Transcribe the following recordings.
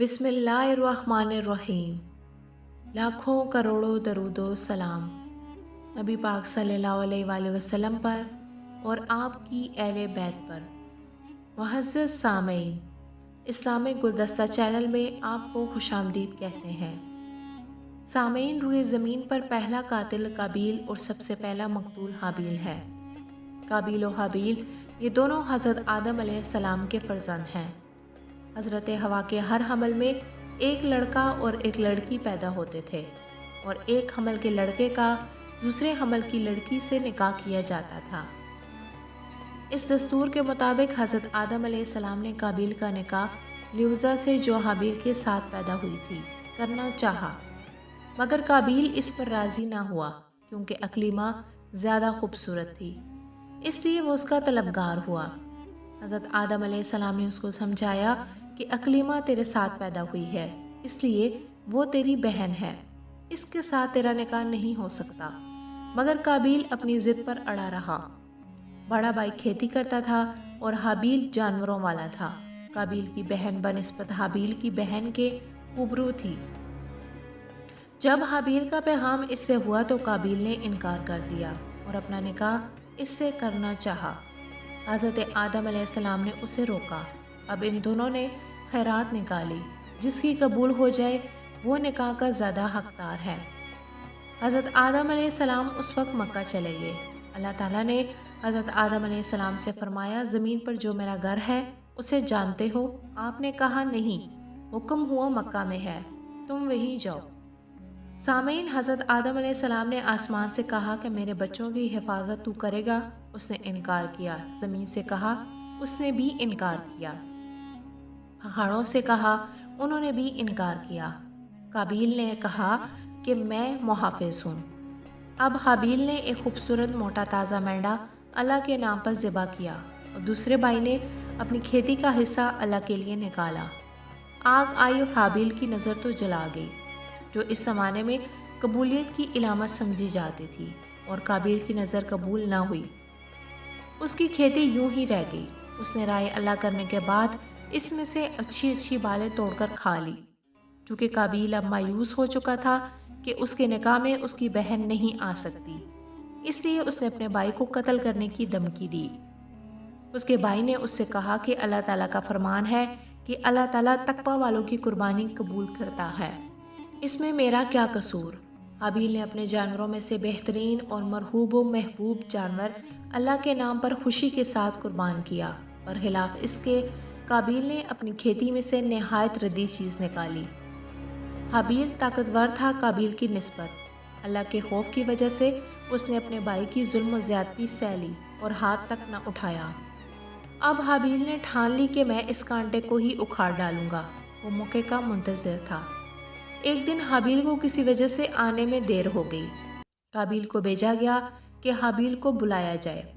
बिस्मिल्लाहिर्रहमानिर्रहीम। लाखों करोड़ों दरूदो सलाम नबी पाक सल्लल्लाहु अलैहि वसल्लम पर और आपकी अहले बैत पर। मुअज़्ज़ज़ सामईन, इस्लामिक गुलदस्ता चैनल में आपको खुशामदीद कहते हैं। सामईन, रूए ज़मीन पर पहला कातिल काबील और सबसे पहला मकतूल हाबील है। काबील और हाबील ये दोनों हज़रत आदम अलैहिस्सलाम के फ़र्जंद हैं। हज़रत हवा के हर हमल में एक लड़का और एक लड़की पैदा होते थे और एक हमल के लड़के का दूसरे हमल की लड़की से निकाह किया जाता था। इस दस्तूर के मुताबिक हज़रत आदम अलैहिस्सलाम ने काबील का निकाह लिउज़ा से, जो हाबील के साथ पैदा हुई थी, करना चाहा, मगर काबील इस पर राज़ी ना हुआ क्योंकि अकलीमा ज़्यादा खूबसूरत थी, इसलिए वो उसका तलबगार हुआ। हज़रत आदम अलैहिस्सलाम ने उसको समझाया कि अकलीमा तेरे साथ पैदा हुई है, इसलिए वो तेरी बहन है, इसके साथ तेरा निकाह नहीं हो सकता। मगर काबील अपनी ज़िद पर अड़ा रहा। बड़ा भाई खेती करता था और हाबील जानवरों वाला था। काबील की बहन बनिस्बत हाबील की बहन के खूबरू थी। जब हाबील का पैगाम इससे हुआ तो काबील ने इनकार कर दिया और अपना निकाह इससे करना चाहा। हज़रत आदम अलैहिस्सलाम ने उसे रोका। अब इन दोनों ने खैरात निकाली, जिसकी कबूल हो जाए वो निकाह का ज़्यादा हकदार है। हज़रत आदम अलैहिस्सलाम उस वक्त मक्का चले गए। अल्लाह ताला ने हज़रत आदम अलैहिस्सलाम से फरमाया, ज़मीन पर जो मेरा घर है उसे जानते हो? आपने कहा नहीं, हुक्म हुआ मक्का में है, तुम वहीं जाओ। सामीन, हज़रत आदम अलैहिस्सलाम ने आसमान से कहा कि मेरे बच्चों की हिफाजत तू करेगा? उसने इनकार किया। ज़मीन से कहा, उसने भी इनकार किया। पहाड़ों से कहा, उन्होंने भी इनकार किया। काबील ने कहा कि मैं मुहाफ़िज़ हूँ। अब हाबील ने एक खूबसूरत मोटा ताज़ा मेंढा अल्लाह के नाम पर ज़िबा किया और दूसरे भाई ने अपनी खेती का हिस्सा अल्लाह के लिए निकाला। आग आई और हाबील की नज़र तो जला गई, जो इस ज़माने में कबूलियत की इलामत समझी जाती थी, और काबील की नज़र कबूल ना हुई। उसकी खेती यूं ही रह गई। उसने राय अल्लाह करने के बाद इसमें से अच्छी अच्छी बालें तोड़कर खा ली। चूँकि काबील अब मायूस हो चुका था कि उसके निकाह में उसकी बहन नहीं आ सकती, इसलिए उसने अपने भाई को कत्ल करने की धमकी दी। उसके भाई ने उससे कहा कि अल्लाह ताला का फरमान है कि अल्लाह ताला तकवा वालों की कुर्बानी कबूल करता है, इसमें मेरा क्या कसूर। हाबील ने अपने जानवरों में से बेहतरीन और मरहूब व महबूब जानवर अल्लाह के नाम पर खुशी के साथ कुर्बान किया, और खिलाफ इसके काबील ने अपनी खेती में से नहायत रद्दी चीज़ निकाली। हाबील ताकतवर था काबील की निस्बत। अल्लाह के खौफ की वजह से उसने अपने भाई की जुल्म व ज़्यादती सह ली और हाथ तक न उठाया। अब हाबील ने ठान ली कि मैं इस कांटे को ही उखाड़ डालूंगा। वो मौके का मुंतज़िर था। एक दिन हाबील को किसी वजह से आने में देर हो गई। काबील को भेजा गया कि हाबील को बुलाया जाए।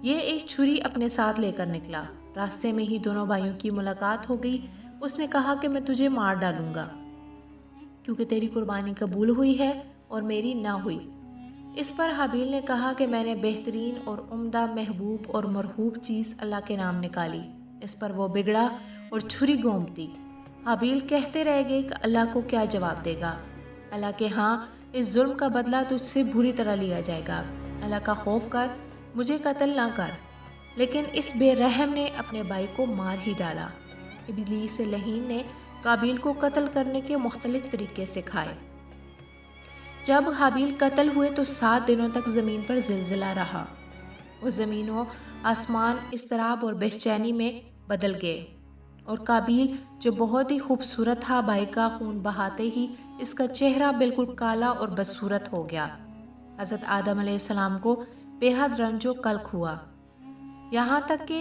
यह एक छुरी अपने साथ लेकर निकला। रास्ते में ही दोनों भाइयों की मुलाकात हो गई। उसने कहा कि मैं तुझे मार डालूंगा क्योंकि तेरी कुर्बानी कबूल हुई है और मेरी ना हुई। इस पर हाबील ने कहा कि मैंने बेहतरीन और उम्दा, महबूब और मरहूब चीज़ अल्लाह के नाम निकाली। इस पर वो बिगड़ा और छुरी घोंपती। हाबील कहते रह गए कि अल्लाह को क्या जवाब देगा। अल्लाह के हाँ, इस जुल्म का बदला तुझसे बुरी तरह लिया जाएगा। अल्लाह का खौफ कर, मुझे कत्ल ना कर। लेकिन इस बेरहम ने अपने भाई को मार ही डाला। इब्लीस लहीन ने काबील को कत्ल करने के मुख्तलिफ तरीके सिखाए। जब हाबील कत्ल हुए तो 7 दिनों तक ज़मीन पर ज़िलज़िला रहा। वो ज़मीन व आसमान इज़्तिराब और बेचैनी में बदल गए, और काबील जो बहुत ही खूबसूरत था, भाई का खून बहाते ही इसका चेहरा बिल्कुल काला और बदसूरत हो गया। हज़रत आदम अलैहिस्सलाम को बेहद रंजो कल्क हुआ, यहाँ तक कि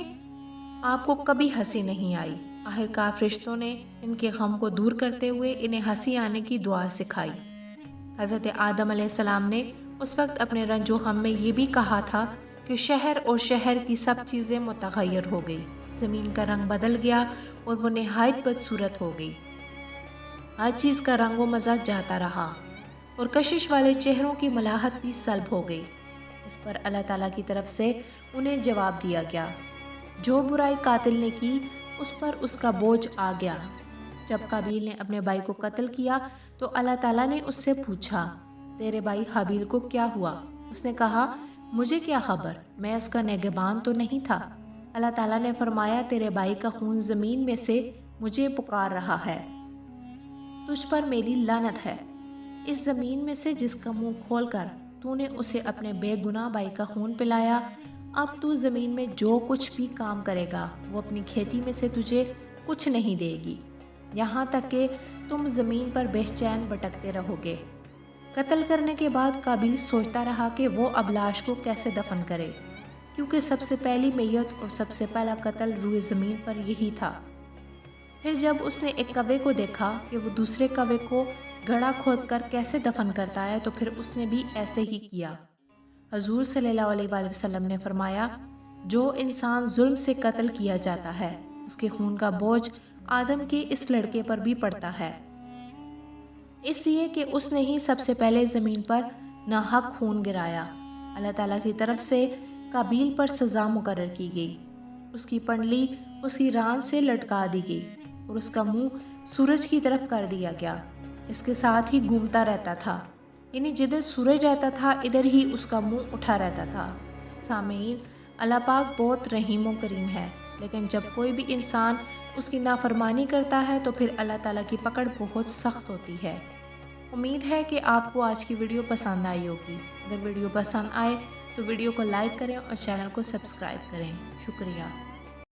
आपको कभी हंसी नहीं आई। आखिरकार फरिश्तों ने इनके गम को दूर करते हुए इन्हें हंसी आने की दुआ सिखाई। हज़रत आदम अलैहिस्सलाम ने उस वक्त अपने रंजो गम में ये भी कहा था कि शहर और शहर की सब चीज़ें मुतग़य्यर हो गई। ज़मीन का रंग बदल गया और वो नहायत बदसूरत हो गई। हर चीज़ का रंग व मज़ा जाता रहा और कशिश वाले चेहरों की मलाहत भी सल्ब हो गई। इस पर अल्लाह ताला की तरफ से उन्हें जवाब दिया गया, जो बुराई कातिल ने की उस पर उसका बोझ आ गया। جب قابیل نے اپنے بھائی کو قتل کیا تو اللہ تعالیٰ نے اس سے پوچھا تیرے بھائی حابیل کو کیا ہوا؟ اس نے کہا مجھے کیا خبر، میں اس کا نگہبان تو نہیں تھا۔ اللہ تعالیٰ نے فرمایا تیرے بھائی کا خون زمین میں سے مجھے پکار رہا ہے، تجھ پر میری لعنت ہے۔ اس زمین میں سے جس کا منہ کھول کر تو نے اسے اپنے بے گناہ بھائی کا خون پلایا، اب تو زمین میں جو کچھ بھی کام کرے گا وہ اپنی کھیتی میں سے تجھے کچھ نہیں دے گی، یہاں تک کہ تم زمین پر بے چین بھٹکتے رہو گے۔ قتل کرنے کے بعد قابیل سوچتا رہا کہ وہ اب لاش کو کیسے دفن کرے، کیونکہ سب سے پہلی میت اور سب سے پہلا قتل روئے زمین پر یہی تھا۔ پھر جب اس نے ایک کوے کو دیکھا کہ وہ دوسرے کوے کو گڑھا کھود کر کیسے دفن کرتا ہے تو پھر اس نے بھی ایسے ہی کیا۔ حضور صلی اللہ علیہ وآلہ وسلم نے فرمایا جو انسان ظلم سے قتل کیا جاتا ہے اس کے خون کا بوجھ آدم کے اس لڑکے پر بھی پڑتا ہے، اس لیے کہ اس نے ہی سب سے پہلے زمین پر ناحق خون گرایا۔ اللہ تعالیٰ کی طرف سے قابیل پر سزا مقرر کی گئی، اس کی پنڈلی اس کی ران سے لٹکا دی گئی اور اس کا منہ سورج کی طرف کر دیا گیا، اس کے ساتھ ہی گھومتا رہتا تھا، یعنی جدھر سورج رہتا تھا ادھر ہی اس کا منہ اٹھا رہتا تھا۔ سامعین، اللہ پاک بہت رحیم و کریم ہے، لیکن جب کوئی بھی انسان اس کی نافرمانی کرتا ہے تو پھر اللہ تعالیٰ کی پکڑ بہت سخت ہوتی ہے۔ امید ہے کہ آپ کو آج کی ویڈیو پسند آئی ہوگی۔ اگر ویڈیو پسند آئے تو ویڈیو کو لائک کریں اور چینل کو سبسکرائب کریں۔ شکریہ۔